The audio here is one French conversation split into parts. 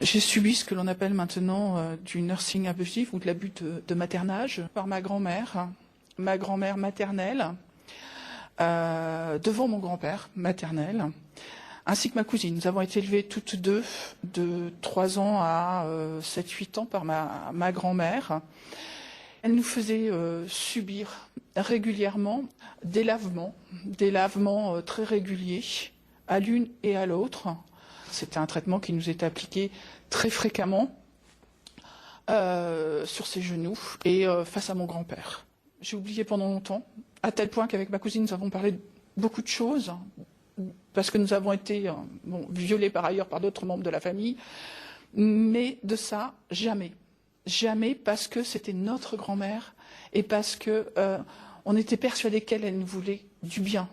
J'ai subi ce que l'on appelle maintenant du nursing abusif ou de l'abus de maternage par ma grand-mère maternelle, devant mon grand-père maternel, ainsi que ma cousine. Nous avons été élevés toutes deux de 3 ans à 7-8 ans par ma grand-mère. Elle nous faisait subir régulièrement des lavements très réguliers à l'une et à l'autre. C'était un traitement qui nous était appliqué très fréquemment sur ses genoux et face à mon grand-père. J'ai oublié pendant longtemps, à tel point qu'avec ma cousine, nous avons parlé de beaucoup de choses, parce que nous avons été violés par ailleurs par d'autres membres de la famille, mais de ça, jamais. Jamais, parce que c'était notre grand-mère et parce que on était persuadés qu'elle nous voulait du bien.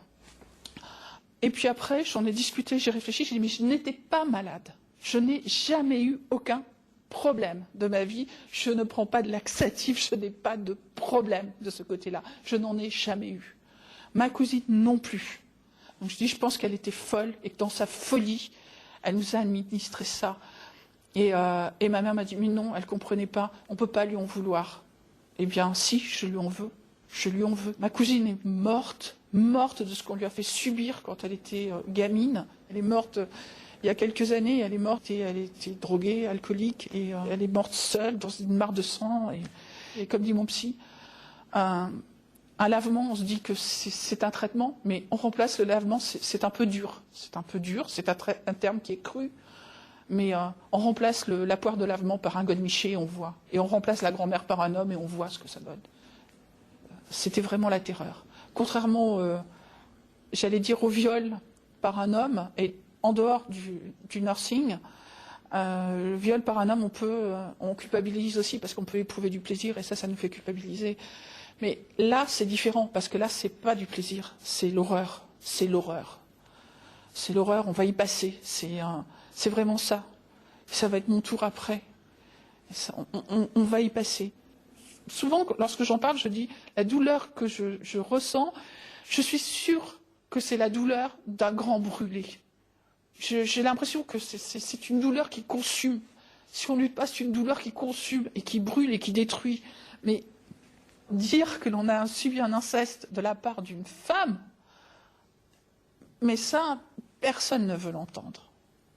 Et puis après, j'en ai discuté, j'ai réfléchi, j'ai dit mais je n'étais pas malade. Je n'ai jamais eu aucun problème de ma vie. Je ne prends pas de laxatif, je n'ai pas de problème de ce côté-là. Je n'en ai jamais eu. Ma cousine non plus. Donc je pense qu'elle était folle et que dans sa folie, elle nous a administré ça. Et ma mère m'a dit mais non, elle comprenait pas, on peut pas lui en vouloir. Eh bien si, je lui en veux. Je lui en veux. Ma cousine est morte de ce qu'on lui a fait subir quand elle était gamine. Elle est morte il y a quelques années, elle est morte et elle était droguée, alcoolique, et elle est morte seule dans une mare de sang. Et comme dit mon psy, un lavement, on se dit que c'est un traitement, mais on remplace le lavement, c'est un peu dur. C'est un peu dur, c'est un terme qui est cru, mais on remplace la poire de lavement par un godemiché et on voit. Et on remplace la grand-mère par un homme et on voit ce que ça donne. C'était vraiment la terreur. Contrairement, j'allais dire, au viol par un homme, et en dehors du nursing, le viol par un homme, on culpabilise aussi parce qu'on peut éprouver du plaisir et ça nous fait culpabiliser. Mais là, c'est différent parce que là, c'est pas du plaisir, c'est l'horreur. C'est l'horreur. C'est l'horreur, on va y passer. C'est vraiment ça. Ça va être mon tour après. Ça, on va y passer. Souvent, lorsque j'en parle, je dis la douleur que je ressens, je suis sûre que c'est la douleur d'un grand brûlé. J'ai l'impression que c'est une douleur qui consume. Si on lutte pas, c'est une douleur qui consume et qui brûle et qui détruit. Mais dire que l'on a subi un inceste de la part d'une femme, mais ça, personne ne veut l'entendre.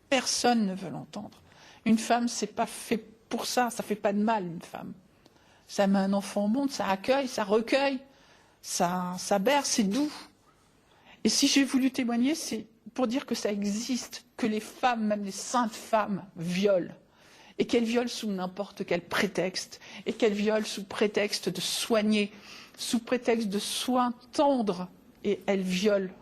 Personne ne veut l'entendre. Une femme, c'est pas fait pour ça fait pas de mal, une femme. Ça met un enfant au monde, ça accueille, ça recueille, ça berce, c'est doux. Et si j'ai voulu témoigner, c'est pour dire que ça existe, que les femmes, même les saintes femmes, violent. Et qu'elles violent sous n'importe quel prétexte. Et qu'elles violent sous prétexte de soigner, sous prétexte de soins tendres. Et elles violent.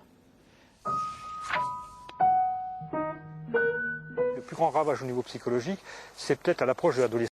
Le plus grand ravage au niveau psychologique, c'est peut-être à l'approche de l'adolescence.